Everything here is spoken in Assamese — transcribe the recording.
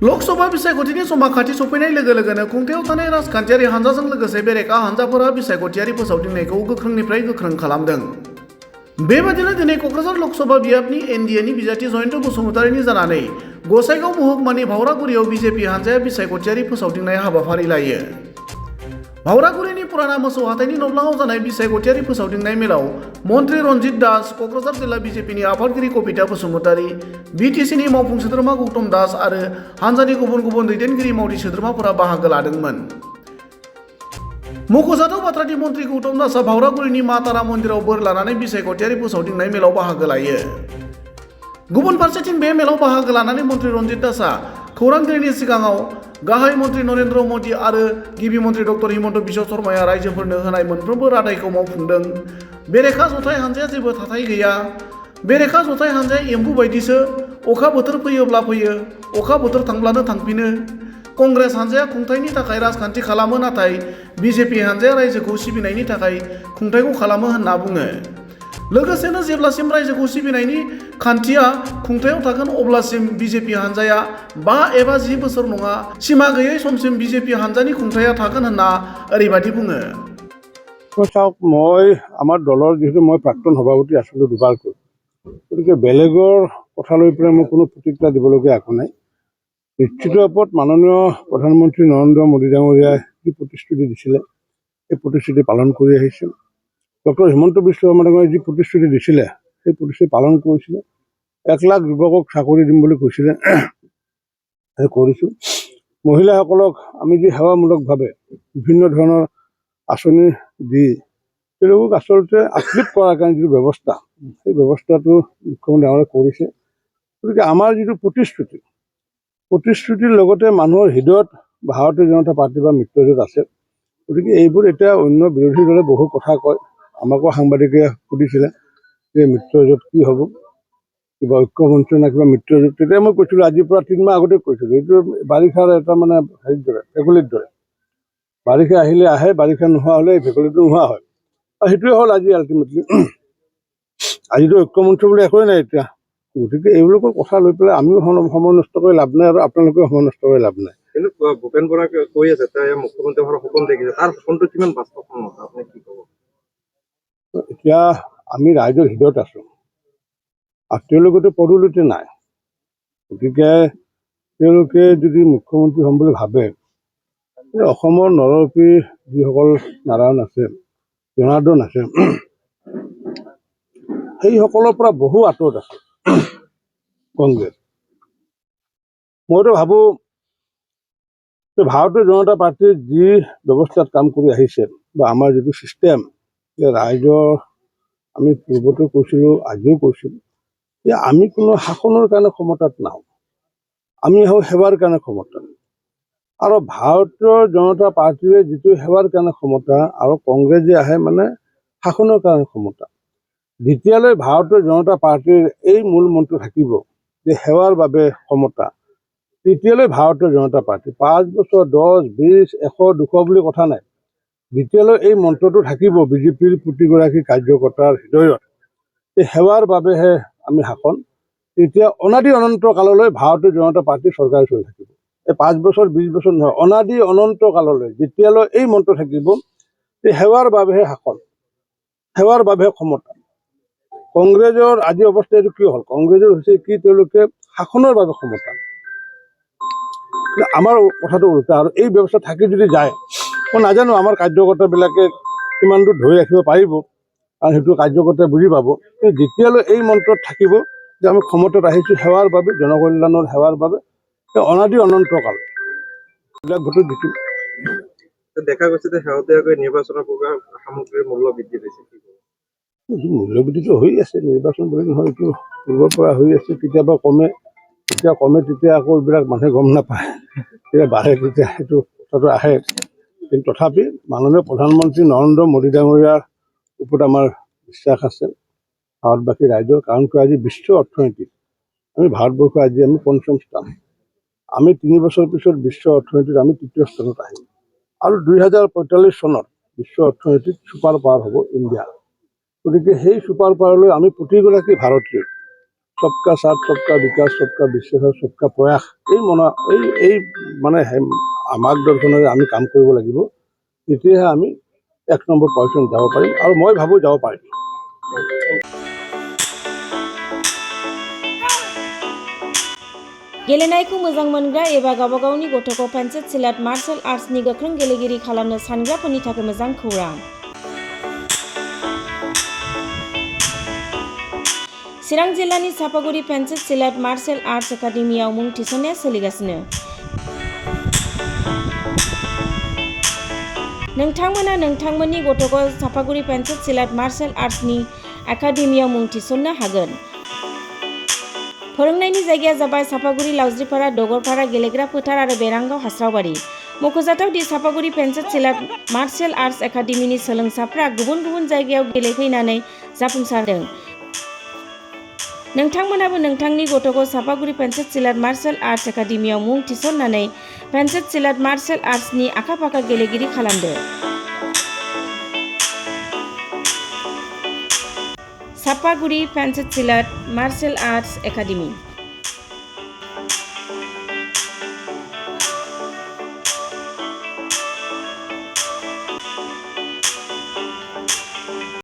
लोकसभा बिसायख'थिनि समा खाथि सफैनाय लोगो लोगोनो खुंथायाव थानाय राजखान्थियारि हानजाजों लोगोसे बेरेखा हानजाफोरा बिसायख'थियारि फोसावदिंनायखौ गोख्रोंनिफ्राय गोख्रों खालामदों। बेबादिनो दिनै क'क्राझार लोकसभा बियाबनि एनडिएनि बिजाथि जयन्त बसुमतारीनि जानानै गसाइगाव महकुमानि भावरागुरियाव बिजेपि हानजाया बिसायख'थियारि फोसावदिंनाय हाबाफारि लायो। भावरागुरिनि पुराना मोसौ हाथाइनि नब्लाङाव जानाय बिसायख'थियारि फोसावदिंनाय मेलाव मन्त्रि रन्जित दास, क'क्राझार जिल्ला बिजेपिनि आफादगिरि कबिता बसुमतारी, बिटिसिनि मावफुं सोद्रोमा गौतम दास आरो हानजानि गुबुन गुबुन दैदेनगिरि मावथि सोद्रोमाफोरा बाहागो लादोंमोन। मख'जाथाव बाथ्रादि मन्त्रि गौतम दासआ भावरागुरिनि मा तारा मन्दिराव बोर लानानै बिसायख'थियारि फोसावदिंनाय मेलाव बाहागो लायो। गुबुन फारसेथिं बे मेलाव बाहागो लानानै मन्त्रि रन्जित दासआ खौरांगिरिनि सिगाङाव गाहाय मन्त्रि नरेन्द्र मदि आरो गिबि मन्त्रि डक्टर हिमन्त बिश्व शर्माया रायजोफोरनो होनाय मोनफ्रोमबो रादायखौ मावफुंदों। बेरेखा जथाय हानजाया जेबो थाथाय गैया। बेरेखा जथाय हानजाया एम्बु बायदिसो, अखा बोथोर फैयोब्ला फैयो, अखा बोथोर थांब्लानो थांफिनो। कंग्रेस हानजाया खुंथायनि थाखाय राजखान्थि खालामो, नाथाय बिजेपि हानजाया रायजोखौ सिबिनायनि थाखाय खुंथायखौ खालामो होनना बुङो। लोगोसेनो जेब्लासिम रायजोखौ सिबिनायनि खान्थिया खुंथायाव थागोन अब्लासिम बिजेपि हानजाया 5 एबा 10 बोसोर नङा, सिमा गैयै समसिम बिजेपि हानजानि खुंथाया थागोन होनना ओरैबायदि बुङो। চাওক, মই আমাৰ দলৰ যিহেতু মই প্ৰাক্তন সভাপতি আছিলোঁ দুবাৰকৈ, গতিকে বেলেগৰ কথা লৈ পেলাই মই কোনো প্ৰতিক্ৰিয়া দিবলগীয়া একো নাই। নিশ্চিত ৰূপত মাননীয় প্ৰধানমন্ত্ৰী নৰেন্দ্ৰ মোদী ডাঙৰীয়াই যি প্ৰতিশ্ৰুতি দিছিলে সেই প্ৰতিশ্ৰুতি পালন কৰি আহিছে। ডক্টৰ হিমন্ত বিশ্ব শৰ্মা ডাঙৰীয়াই যি প্ৰতিশ্ৰুতি দিছিলে সেই প্ৰতিশ্ৰুতি পালন কৰিছিলে। 1 লাখ যুৱকক চাকৰি দিম বুলি কৈছিলে, সেই কৰিছোঁ। মহিলাসকলক আমি যি সেৱামূলকভাৱে বিভিন্ন ধৰণৰ আঁচনি দি তেওঁলোকক আচলতে আপলিফ্ট কৰাৰ কাৰণে যিটো ব্যৱস্থা, সেই ব্যৱস্থাটো মুখ্যমন্ত্ৰী ডাঙৰীয়াই কৰিছে। গতিকে আমাৰ যিটো প্ৰতিশ্ৰুতিৰ লগতে মানুহৰ হৃদয়ত ভাৰতীয় জনতা পাৰ্টি বা মিত্ৰজোঁট আছে। গতিকে এইবোৰ এতিয়া অন্য বিৰোধী দলে বহু কথা কয়। আমাকো সাংবাদিকে সুধিছিলে যে মিত্ৰজোঁট কি হ'ব, কিবা ঐক্যমঞ্চ নে কিবা মিত্ৰজোঁট। তেতিয়া মই কৈছিলোঁ, আজিৰ পৰা 3 মাহ আগতে কৈছিলোঁ, এইটো বাৰিষাৰ এটা মানে হেৰিৰ দৰে, ভেকুলীৰ দৰে। বাৰিষা আহিলে আহে, বাৰিষা নোহোৱা হ'লে এই ভেকুলীটো নোহোৱা হয়। আৰু সেইটোৱে হ'ল আজি আল্টিমেটলি। আজিতো ঐক্যমঞ্চ বুলি একোৱেই নাই এতিয়া। গতিকে এইবিলাকৰ কথা লৈ পেলাই আমিও সময় নষ্ট কৰি লাভ নাই আৰু আপোনালোকেও সময় নষ্ট কৰি লাভ নাই। কিন্তু ভূপেন বৰাই কৈ আছে তেওঁ মুখ্যমন্ত্ৰী হোৱাৰ সপোন দেখিছে, তাৰ সপোনটো কিমান বাস্তৱসন্মত আপুনি কি ক'ব? এতিয়া আমি ৰাইজৰ হৃদয়ত আছোঁ আৰু তেওঁলোকেতো পদোন্নতি নাই। গতিকে তেওঁলোকে যদি মুখ্যমন্ত্ৰী হ'ম বুলি ভাবে, অসমৰ নৰপী যিসকল নাৰায়ণ আছে, জনাৰ্দন আছে, সেইসকলৰ পৰা বহু আঁতৰত আছে কংগ্ৰেছ। মইতো ভাবোঁ যে ভাৰতীয় জনতা পাৰ্টীৰ যি ব্যৱস্থাত কাম কৰি আহিছে বা আমাৰ যিটো ছিষ্টেম, যে ৰাইজৰ আমি পূৰ্বতো কৈছিলোঁ, আজিও কৈছিলোঁ যে আমি কোনো শাসনৰ কাৰণে ক্ষমতাত নাহোঁ, আমি আহোঁ সেৱাৰ কাৰণে ক্ষমতা। আৰু ভাৰতীয় জনতা পাৰ্টীৰে যিটো সেৱাৰ কাৰণে ক্ষমতা আৰু কংগ্ৰেছে আহে মানে শাসনৰ কাৰণে ক্ষমতা। যেতিয়ালৈ ভাৰতীয় জনতা পাৰ্টীৰ এই মূল মন্ত্ৰ থাকিব যে সেৱাৰ বাবে ক্ষমতা, তেতিয়ালৈ ভাৰতীয় জনতা পাৰ্টী 5 বছৰ 10, 20, 100, 200 বুলি কথা নাই। যেতিয়ালৈ এই মন্ত্ৰটো থাকিব বিজেপিৰ প্ৰতিগৰাকী কাৰ্যকৰ্তাৰ হৃদয়ত, এই সেৱাৰ বাবেহে আমি শাসন, তেতিয়া অনাদি অনন্ত কাললৈ ভাৰতীয় জনতা পাৰ্টীৰ চৰকাৰ চলি থাকিব। এই 5 বছৰ 20 বছৰ নহয়, অনাদি অনন্ত কাললৈ যেতিয়ালৈ এই মন্ত্ৰ থাকিব যে সেৱাৰ বাবেহে শাসন, সেৱাৰ বাবেহে ক্ষমতা। কংগ্ৰেছৰ আজি অৱস্থা এইটো কিয় হ'ল? কংগ্ৰেছৰ হৈছে কি, তেওঁলোকে শাসনৰ বাবে ক্ষমতা। আমাৰ কথাটো উল্টা। আৰু এই ব্যৱস্থা থাকি যদি যায়, মই নাজানো আমাৰ কাৰ্যকৰ্তাবিলাকে কিমান দূৰ ধৰি ৰাখিব পাৰিব, আৰু সেইটো কাৰ্যকৰ্তাই বুজি পাব। কিন্তু যেতিয়ালৈ এই মন্ত্ৰত থাকিব যে আমি ক্ষমতাত আহিছোঁ সেৱাৰ বাবে, জনকল্যাণৰ সেৱাৰ বাবে, অনাদি অনন্ত কাল এইবিলাক ভোটত জিকিম। দেখা গৈছে যে শেহতীয়াকৈ নিৰ্বাচনৰ পূৰ্বে সামগ্ৰীৰ মূল্য বৃদ্ধি পাইছে। মূল্যবৃদ্ধিটো হৈ আছে, নিৰ্বাচন বুলি নহয়, এইটো পূৰ্বৰ পৰা হৈ আছে। কেতিয়াবা কমে, যেতিয়া কমে তেতিয়া আকৌ এইবিলাক মানুহে গম নাপায়, তেতিয়া বাঢ়ে, তেতিয়া সেইটো কথাটো আহে। কিন্তু তথাপি মাননীয় প্ৰধানমন্ত্ৰী নৰেন্দ্ৰ মোদী ডাঙৰীয়াৰ ওপৰত আমাৰ বিশ্বাস আছে, ভাৰতবাসী ৰাইজৰ। কাৰণ কিয়, আজি বিশ্ব অৰ্থনীতিত আমি ভাৰতবৰ্ষ আজি আমি 5ম স্থান। আমি 3 বছৰ পিছত বিশ্ব অৰ্থনীতিত আমি 3য় স্থানত আহিম। আৰু 2045 চনত বিশ্ব অৰ্থনীতিত ছুপাৰ পাৱাৰ হ'ব ইণ্ডিয়া। গতিকে সেই ছুপাৰ পাৱাৰলৈ আমি প্ৰতিগৰাকী ভাৰতীয় सबका साथ सबका विकास सबका বিশ্বাস सबका प्रयास এই মানে মাৰ্গদৰ্শনেৰে আমি কাম কৰিব লাগিব তেতিয়াহে আমি 1 নম্বৰ পজিশ্যন যাব পাৰিম আৰু মই ভাবো যাব পাৰিম गेलेनायखौ मोजां मोनग्रा एबा गावबा गावनि गथ'खौ पेन्सिल सिलाट मार्शल आर्ट्सनि गोख्रों गेलेगिरि खालामनो सानग्राफोरनि थाखाय मोजां खौरां चिरां जिल्लानि सापागुरि पेन्सिल सिलाट मार्शल आर्ट्स एकाडेमियाव मुं थिसननाया सोलिगासिनो नोंथांमोना नोंथांमोननि गथ'खौ सापागुरि पेन्सिल सिलाट मार्शल आर्ट्सनि एकाडेमियाव मुं थिसननो हागोन फोरोंनायनि जायगाया जाबाय सापागुरि लावज्रिपारा दगरपारा गेलेग्रा फोथार आरो बेरांगाव हास्रावबारि मख'जाथाव दि सापागुरि पेन्सिल सिलाट मार्शल आर्ट्स एकाडेमिनि सोलोंसाफ्रा गुबुन गुबुन जायगायाव गेलेहैनानै जाफुंसारदों नोंथांमोनाबो नोंथांनि गथ'खौ सापागुरि पेन्सिल सिलाट मार्शल आर्ट्स एकाडेमियाव मुं थिसननानै पेन्सिल सिलाट मार्शल आर्ट्सनि आखा-फाखा गेलेगिरि खालामदो Sapaguri pencil सिलाट martial arts academy